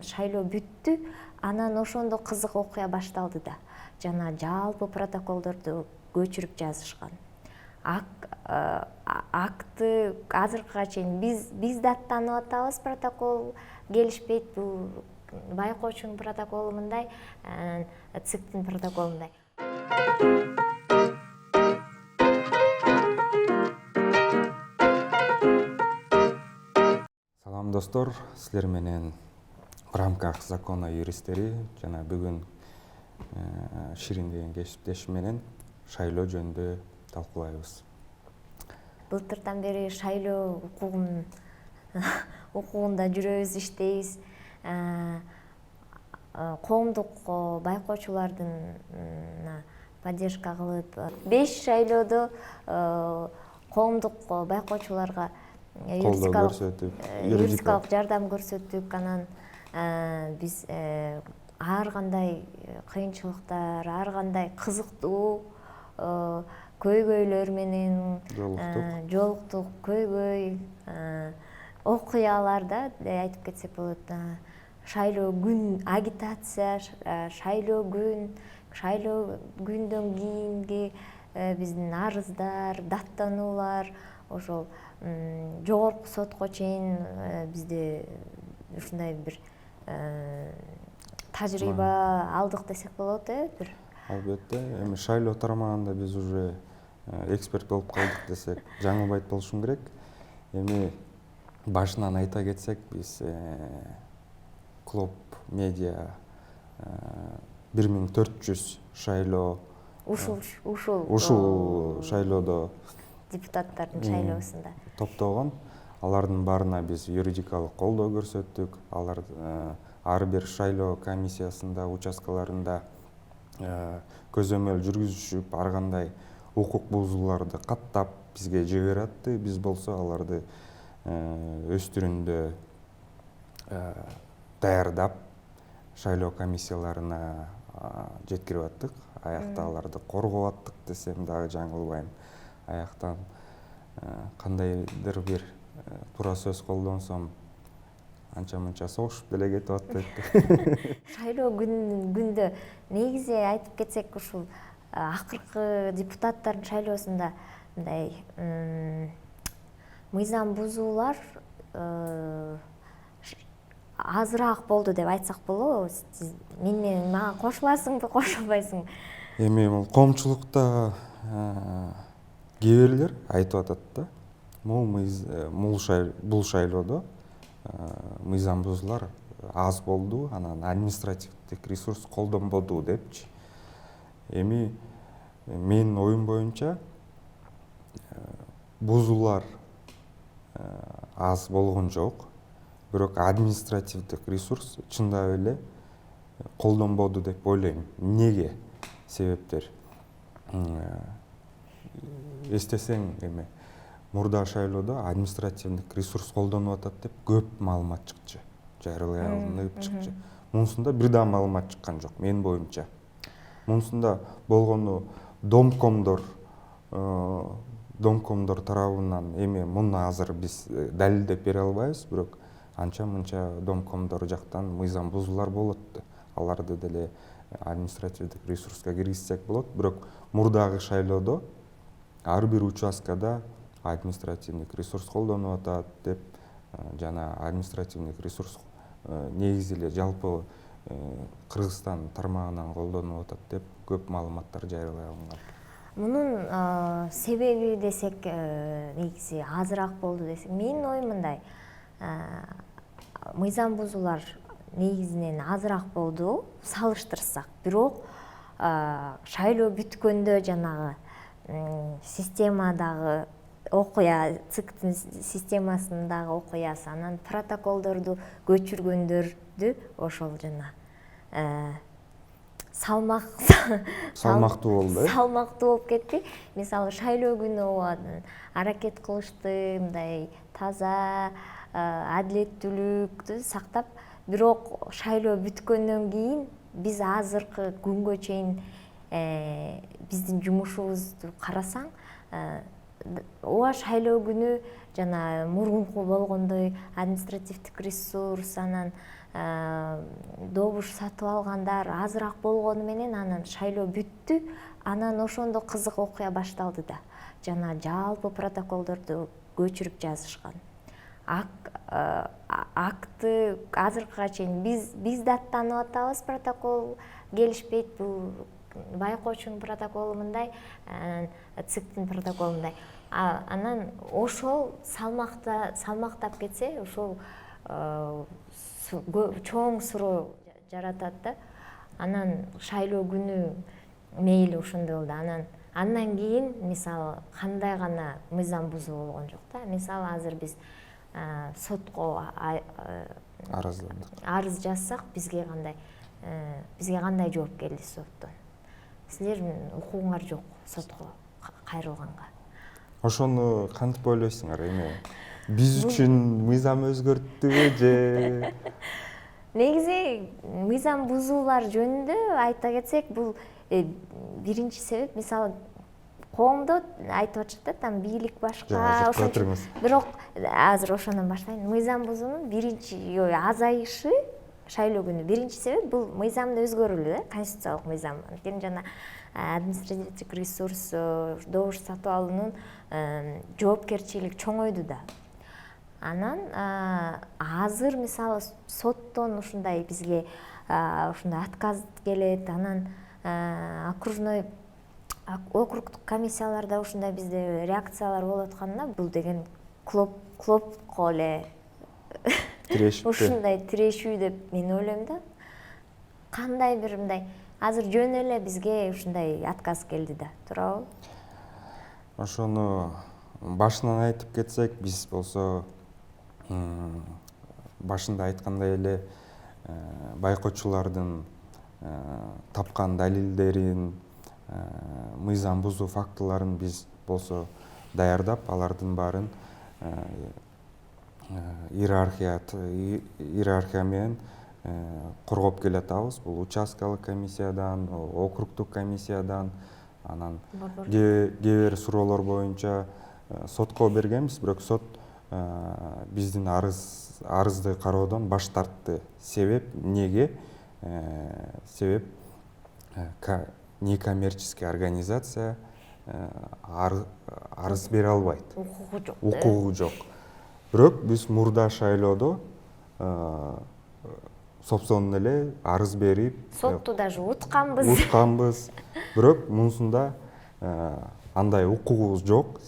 Шайлоо бүттү, анан ошондо кызык окуя башталды да. Жана жалпы протоколдорду көчүрүп жазышкан. Акты азыркыга чейин биз да аттанып атабыз, протокол келишпейт. Бул байкоочунун протоколу мындай, ЦИКтин протоколу мындай. Салам достор, силер менен в рамках закона юристтери жана бүгүн Ширин деген кесиптешим менен шайлоо жөнүндө талкуулайбыз. Былтырдан бери шайлоо укугунда жүрөбүз, иштейбиз. Коомдук байкоочулардын поддержка кылып, 5 шайлоодо коомдук байкоочуларга юридикалык жардам көрсөттүк. Анан биз ар кандай кыйынчылыктар, ар кандай кызыктуу көйгөйлөр менен жолуктук. Көйгөй окуялар да айтып кетсек болот. Шайлоо күн, агитация, шайлоо күндөн кийинки биздин арыздар, даттануулар, ошол жогорку сотко чейин бизде ушундай бир тажрыйба алдык десек болот, бир. Албетте, эми шайлоо тарамаганда биз уже эксперт болуп калдык десек жаңылбайт болушум керек. Эми башынан айта кетсек, биз Клоп Медиа 1400 шайлоо ушул шайлоодо депутаттардын шайлоосунда топтогон. Алардын баарына биз юридикалык колдоо көрсөттүк. Алар ар бир шайлоо комиссиясында, участкаларында көзөмөл жүргүзүшүп, ар кандай укук бузууларды каттап бизге жибератты. Биз болсо аларды өз түрүндө даярдап шайлоо комиссияларына жеткирип аттык. Аякта аларды коргоп аттык десем дагы жаңылбайм. Аяктан кандайдыр бир туура сөз колдонсом, анча-мынча согушуп деле кетип атты. Шайлоо күндө негизи айтып кетсек, ушул акыркы депутаттардын шайлоосунда мындай мыйзам бузуулар азыраак болду деп айтсак болобу? Сиз мага кошуласыңбы, кошулбайсыңбы? Эми бул коомчулукта кээ бирлер айтып атат да, бул шайлоодо мыйзам бузуулар аз болду, анан административдик ресурс колдонбоду депчи. Эми менин оюм боюнча бузуулар аз болгон жок, бирок административдик ресурс чындап эле колдонбоду деп ойлойм. Эмнеге? Себептер. Эстесең, эми мурда шайлоодо административдик ресурс колдонуп атат деп көп маалымат чыкчу, жарыяланып чыкчу. Мунусунда бир да маалымат чыккан жок, менин боюмча. Мунусунда болгону домкомдор тарабынан, эми муну азыр биз далилдеп бере албайбыз, бирок анча-мынча домкомдор жактан мыйзам бузуулар болот. Аларды деле административдик ресурска киргизсек болот, бирок мурдагы шайлоодо ар бир участкада административдик ресурс колдонуп атат деп, жана административдик ресурс негизи эле жалпы Кыргызстан тармагынан колдонуп атат деп көп маалыматтар жарыялай алынган. Мунун себеби десек, негизи азыраак болду десек, менин оюм мындай. Мыйзам бузуулар негизинен азыраак болду, салыштырсак. Бирок шайлоо бүткөндө жанагы системадагы окуя, ЦИКтин системасындагы окуясы, анан протоколдорду көчүргөндөрдү ошол жана салмактуу болду. Салмактуу болуп кетти. Мисалы, шайлоо күнү аракет кылышты, мындай таза, адилеттүүлүктү сактап, бирок шайлоо бүткөндөн кийин биз азыркы күнгө чейин биздин жумушубузду карасаң, ооба шайлоо күнү жана мурунку болгондой административдик ресурс, анан добуш сатып алгандар азыраак болгону менен анан шайлоо бүттү. Анан ошондо кызык окуя башталды да. Жана жалпы протоколдорду көчүрүп жазышкан. Акты азыркыга чейин биз даттанып атабыз, протокол келишпейт. Бул байкоочунун протоколу мындай, ЦИКтин протоколу мындай. Анан ошол салмактап кетсе, ошол чоң суроо жаратат да. Анан шайлоо күнү мейли ошондой болду. Андан кийин мисалы кандай гана мыйзам бузуу болгон жок да. Мисалы азыр биз сотко арыз жазсак, бизге кандай жооп келди соттон? Силердин укугуңар жок сотко кайрылганга. Ошону кантип ойлойсуңар? Эми биз үчүн мыйзам өзгөрттүбү же? Негизи мыйзам бузуулар жөнүндө айта кетсек, бул биринчи себеп, мисалы коомдо айтып атышат да, там бийлик башка, бирок азыр ошондон баштайын. Мыйзам бузуунун биринчи азайышы шайлоо күнү биринчи себеп бул мыйзамды өзгөрүлү да, конституциялык мыйзам. Анткени жана административдик ресурс, добуш сатып алуунун жоопкерчилиги чоңойду да. Анан азыр мисалы соттон ушундай бизге ушундай отказ келет, анан окружной округдук комиссияларда ушундай бизде реакциялар болуп атканда, бул деген клопко эле ушундай тирешүү деп мен ойлойм да. Кандай бир мындай азыр жөн эле бизге ушундай отказ келди да, туурабы? Ошону башынан айтып кетсек, биз болсо башында айткандай эле байкоочулардын тапкан далилдерин, мыйзам бузуу фактыларын биз болсо даярдап, алардын баарын иерархия менен коргоп келатабыз. Бул участкалык комиссиядан, округдук комиссиядан, анан кээ бир суроолор боюнча сотко бергенбиз, бирок сот биздин арызды кароодон баш тартты. Себеп эмнеге? Себеп некоммерческий организация арыз бере албайт. Укугу жок. Бирок биз мурда шайлоодо собственно эле арыз берип, сотту даже утканбыз. Бирок мунусунда андай укугубуз жок.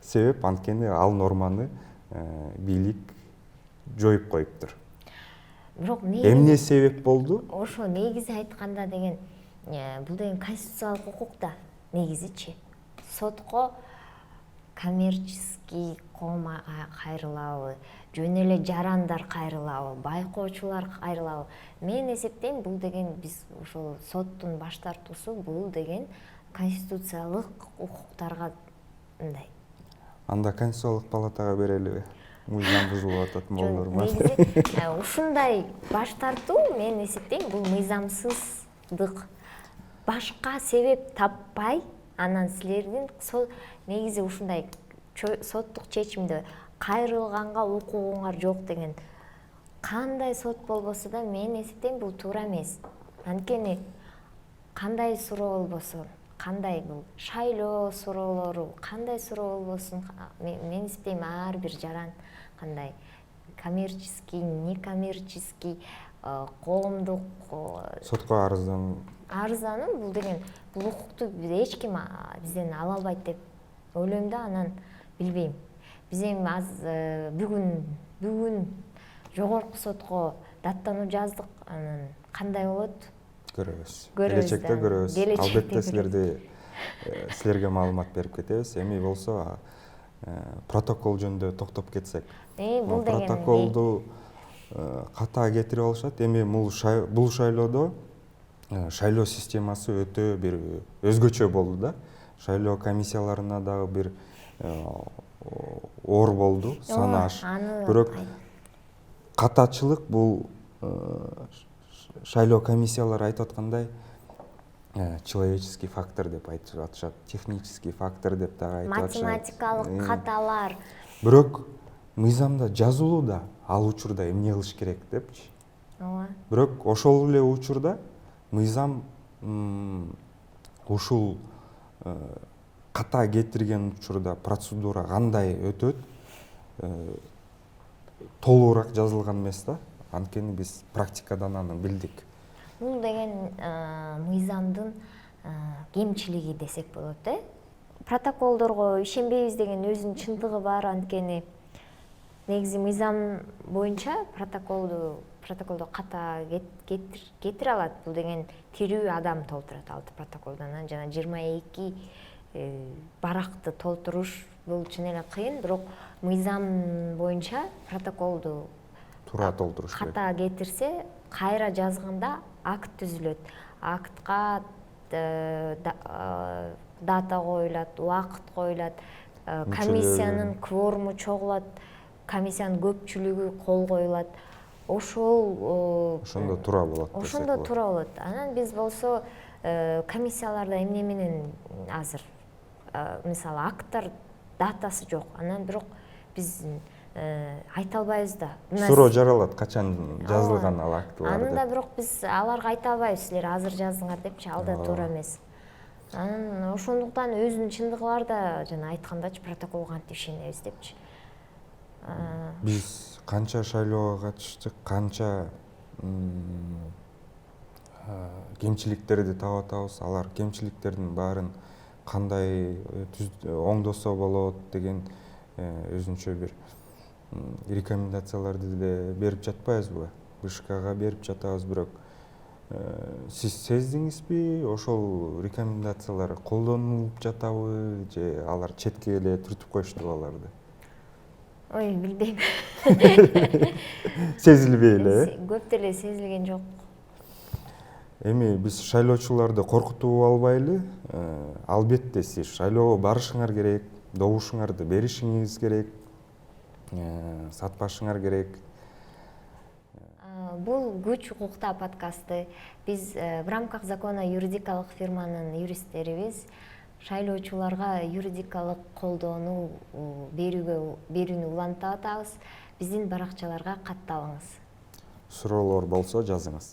Себеп анткени ал норманы бийлик жоюп коюптур. Бирок эмне себеп болду? Ошо негизи айтканда деген бул деген конституциялык укук да, негизичи. Сотко коммерческий коом кайрылабы, жөн эле жарандар кайрылабы, байкоочулар кайрылабы? Мен эсептейм, бул деген биз ошол соттун баш тартуусу бул деген конституциялык укуктарга мындай. Анда конституциялык палатага берелиби? Мыйзам бузулуп атат болдорбу. Негизи ушундай баш тартуу, мен эсептейм, бул мыйзамсыздык. Башка себеп таппай, анан силердин негизи ушундай соттук чечимде кайрылганга укугуңар жок деген кандай сот болбосо да, мен эсептейм, бул туура эмес. Анткени кандай суроо болбосун, кандай бул шайлоо суроолору, кандай суроо болбосун, мен эсептейм, ар бир жаран кандай коммерческий, некоммерческий, коомдук сотко арыздануу, бул деген бул укукту эч ким бизден ала албайт деп ойлойм да. Анан билбейм, биз эми бүгүн жогорку сотко даттануу жаздык. Анан кандай болот? Көрөбүз. Келечекте көрөбүз. Албетте силерге маалымат берип кетебиз. Эми болсо протокол жөнүндө токтоп кетсек. Бул деген протоколду ката кетирип алышат. Эми бул шайлоодо шайлоо системасы өтө бир өзгөчө болду да. Шайлоо комиссияларына дагы бир оор болду, санаш. Бирок катачылык бул шайлоо комиссиялары айтып аткандай человеческий фактор деп айтып атышат, технический фактор деп дагы айтып атышат. Математикалык каталар. Бирок мыйзамда жазылуу да ал учурда эмне кылыш керек депчи. ооба. Бирок ошол эле учурда мыйзам ушул ката кетирген учурда процедура кандай өтөт толугураак жазылган эмес да. Анткени биз практикадан аны билдик. Бул деген мыйзамдын кемчилиги десек болот, Протоколдорго ишенбейбиз деген өзүнүн чындыгы бар, анткени негизи мыйзам боюнча протоколдо ката кетире алат. Бул деген тирүү адам толтурат алты протоколдон. Жана 22 баракты толтуруш бул чын эле кыйын, бирок мыйзам боюнча протоколду Туура толтуруш керек. ката кетирсе, кайра жазганда акт түзүлөт. Актка дата коюлат, убакыт коюлат, комиссиянын кворуму чогулат, комиссиянын көпчүлүгү кол коюлат. Ошондо туура болот. Ошондо туура болот. Анан биз болсо комиссияларда эмне менен азыр мисалы акттар датасы жок. Анан бирок биз айта албайбыз да. Суроо жаралат качан жазылган ал актылар. Анында бирок биз аларга айта албайбыз, силер азыр жаздыңар депчи, ал да туура эмес. Анан ошондуктан өзүнүн чындыгы бар да, жана айткандачы протоколго кантип ишенебиз депчи. Биз канча шайлоого катыштык, канча кемчиликтерди таап атабыз. Алар кемчиликтердин баарын кандай оңдосо болот деген өзүнчө бир рекомендацияларды деле берип жатпайбызбы? БШКга берип жатабыз, бирок сиз сездиңизби, ошол рекомендациялар колдонулуп жатабы же алар четке эле түртүп коюштубу аларды? Ой, билбейм. Сезилбей эле, Көп деле сезилген жок. Эми биз шайлоочуларды коркутуп албайлы. Албетте сиз шайлоого барышыңар керек, добушуңарды беришиңиз керек, сатпашыңар керек. Бул күч укукта подкасты. Биз в рамках закона юридикалык фирманын юристтерибиз шайлоочуларга юридикалык колдоону берүүнү улантып атабыз. Биздин баракчаларга катталыңыз. Суроолор болсо жазыңыз.